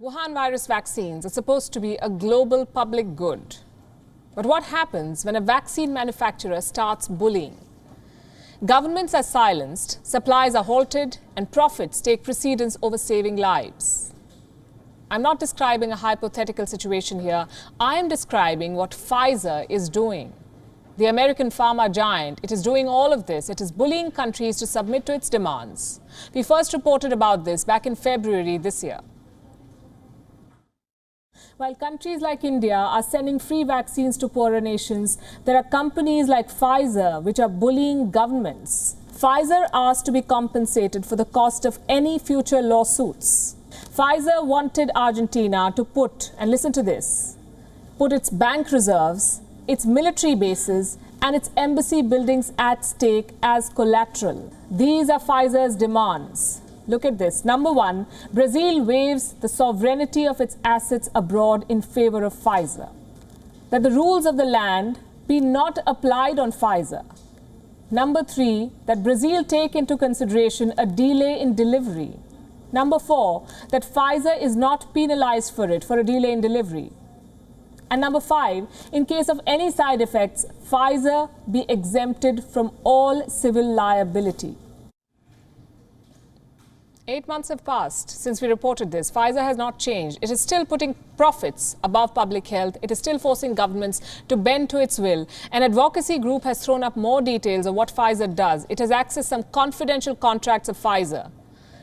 Wuhan virus vaccines are supposed to be a global public good. But what happens when a vaccine manufacturer starts bullying? Governments are silenced, supplies are halted, and profits take precedence over saving lives. I'm not describing a hypothetical situation here. I am describing what Pfizer is doing. The American pharma giant, it is doing all of this. It is bullying countries to submit to its demands. We first reported about this back in February this year. While countries like India are sending free vaccines to poorer nations, there are companies like Pfizer which are bullying governments. Pfizer asked to be compensated for the cost of any future lawsuits. Pfizer wanted Argentina to put, and listen to this, put its bank reserves, its military bases, and its embassy buildings at stake as collateral. These are Pfizer's demands. Look at this. Number one, Brazil waives the sovereignty of its assets abroad in favor of Pfizer. That the rules of the land be not applied on Pfizer. Number three, that Brazil take into consideration a delay in delivery. Number four, that Pfizer is not penalized for it, for a delay in delivery. And number five, in case of any side effects, Pfizer be exempted from all civil liability. 8 months have passed since we reported this. Pfizer has not changed. It is still putting profits above public health. It is still forcing governments to bend to its will. An advocacy group has thrown up more details of what Pfizer does. It has accessed some confidential contracts of Pfizer.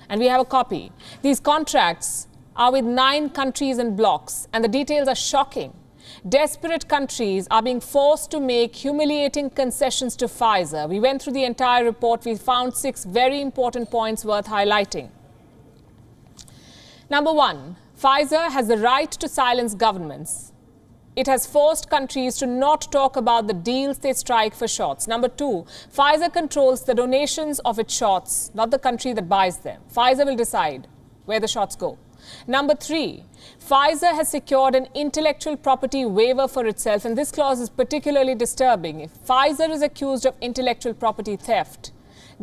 And we have a copy. These contracts are with 9 countries and blocks, and the details are shocking. Desperate countries are being forced to make humiliating concessions to Pfizer. We went through the entire report. We found 6 very important points worth highlighting. Number one, Pfizer has the right to silence governments. It has forced countries to not talk about the deals they strike for shots. Number two, Pfizer controls the donations of its shots, not the country that buys them. Pfizer will decide where the shots go. Number three, Pfizer has secured an intellectual property waiver for itself, and this clause is particularly disturbing. If Pfizer is accused of intellectual property theft,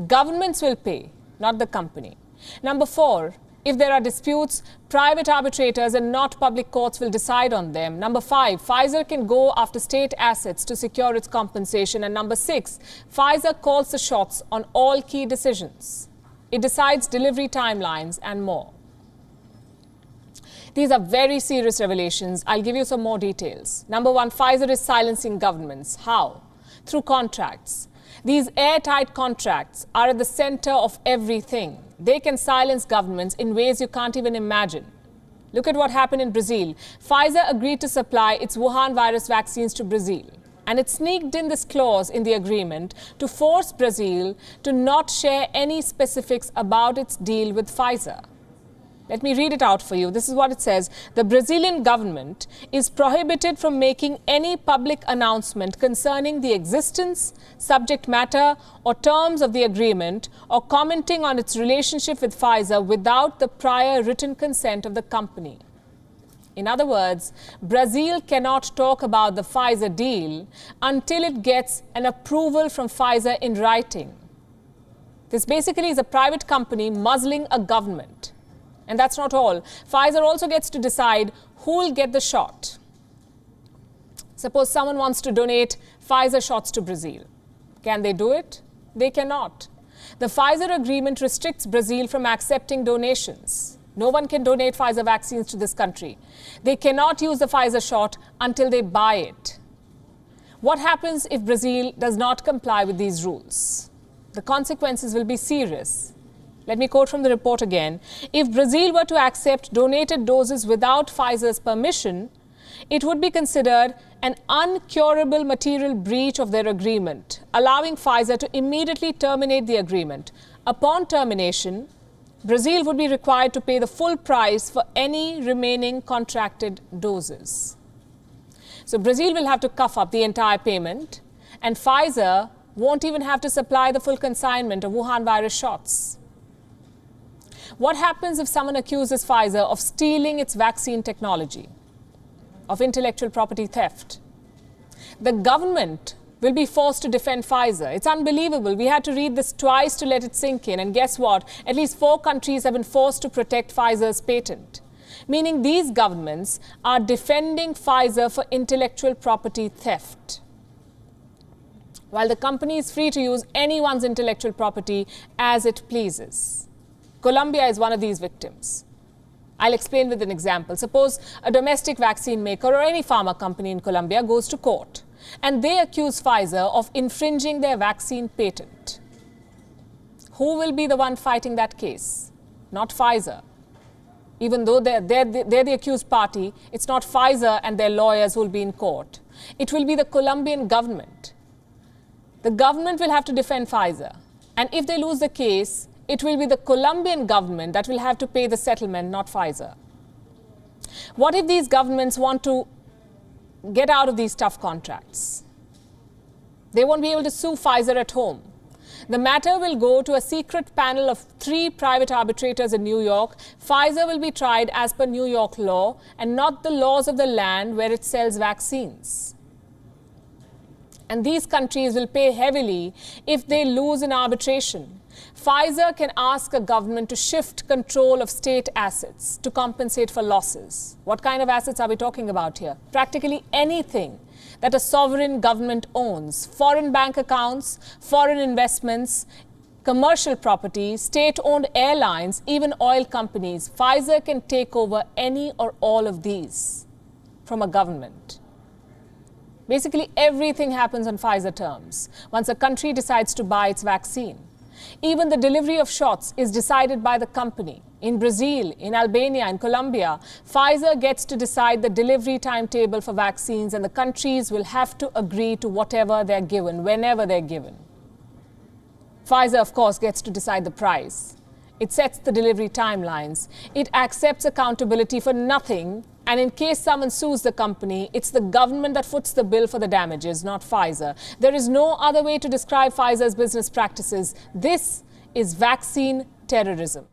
governments will pay, not the company. Number four, if there are disputes, private arbitrators and not public courts will decide on them. Number five, Pfizer can go after state assets to secure its compensation. And number six, Pfizer calls the shots on all key decisions. It decides delivery timelines and more. These are very serious revelations. I'll give you some more details. Number one, Pfizer is silencing governments. How? Through contracts. These airtight contracts are at the center of everything. They can silence governments in ways you can't even imagine. Look at what happened in Brazil. Pfizer agreed to supply its Wuhan virus vaccines to Brazil. And it sneaked in this clause in the agreement to force Brazil to not share any specifics about its deal with Pfizer. Let me read it out for you. This is what it says. The Brazilian government is prohibited from making any public announcement concerning the existence, subject matter, or terms of the agreement, or commenting on its relationship with Pfizer without the prior written consent of the company. In other words, Brazil cannot talk about the Pfizer deal until it gets an approval from Pfizer in writing. This basically is a private company muzzling a government. And that's not all. Pfizer also gets to decide who will get the shot. Suppose someone wants to donate Pfizer shots to Brazil. Can they do it? They cannot. The Pfizer agreement restricts Brazil from accepting donations. No one can donate Pfizer vaccines to this country. They cannot use the Pfizer shot until they buy it. What happens if Brazil does not comply with these rules? The consequences will be serious. Let me quote from the report again. If Brazil were to accept donated doses without Pfizer's permission, it would be considered an uncurable material breach of their agreement, allowing Pfizer to immediately terminate the agreement. Upon termination, Brazil would be required to pay the full price for any remaining contracted doses. So Brazil will have to cough up the entire payment, and Pfizer won't even have to supply the full consignment of Wuhan virus shots. What happens if someone accuses Pfizer of stealing its vaccine technology, of intellectual property theft? The government will be forced to defend Pfizer. It's unbelievable. We had to read this twice to let it sink in. And guess what? At least 4 countries have been forced to protect Pfizer's patent. meaning these governments are defending Pfizer for intellectual property theft. While the company is free to use anyone's intellectual property as it pleases. Colombia is one of these victims. I'll explain with an example. Suppose a domestic vaccine maker or any pharma company in Colombia goes to court and they accuse Pfizer of infringing their vaccine patent. Who will be the one fighting that case? Not Pfizer. Even though they're the accused party, it's not Pfizer and their lawyers who will be in court. It will be the Colombian government. The government will have to defend Pfizer. And if they lose the case, it will be the Colombian government that will have to pay the settlement, not Pfizer. What if these governments want to get out of these tough contracts? They won't be able to sue Pfizer at home. The matter will go to a secret panel of 3 private arbitrators in New York. Pfizer will be tried as per New York law and not the laws of the land where it sells vaccines. And these countries will pay heavily if they lose in arbitration. Pfizer can ask a government to shift control of state assets to compensate for losses. What kind of assets are we talking about here? Practically anything that a sovereign government owns. Foreign bank accounts, foreign investments, commercial property, state-owned airlines, even oil companies. Pfizer can take over any or all of these from a government. Basically, everything happens on Pfizer terms once a country decides to buy its vaccine. Even the delivery of shots is decided by the company. In Brazil, in Albania, in Colombia, Pfizer gets to decide the delivery timetable for vaccines, and the countries will have to agree to whatever they're given, whenever they're given. Pfizer, of course, gets to decide the price. It sets the delivery timelines. It accepts accountability for nothing. And in case someone sues the company, it's the government that foots the bill for the damages, not Pfizer. There is no other way to describe Pfizer's business practices. This is vaccine terrorism.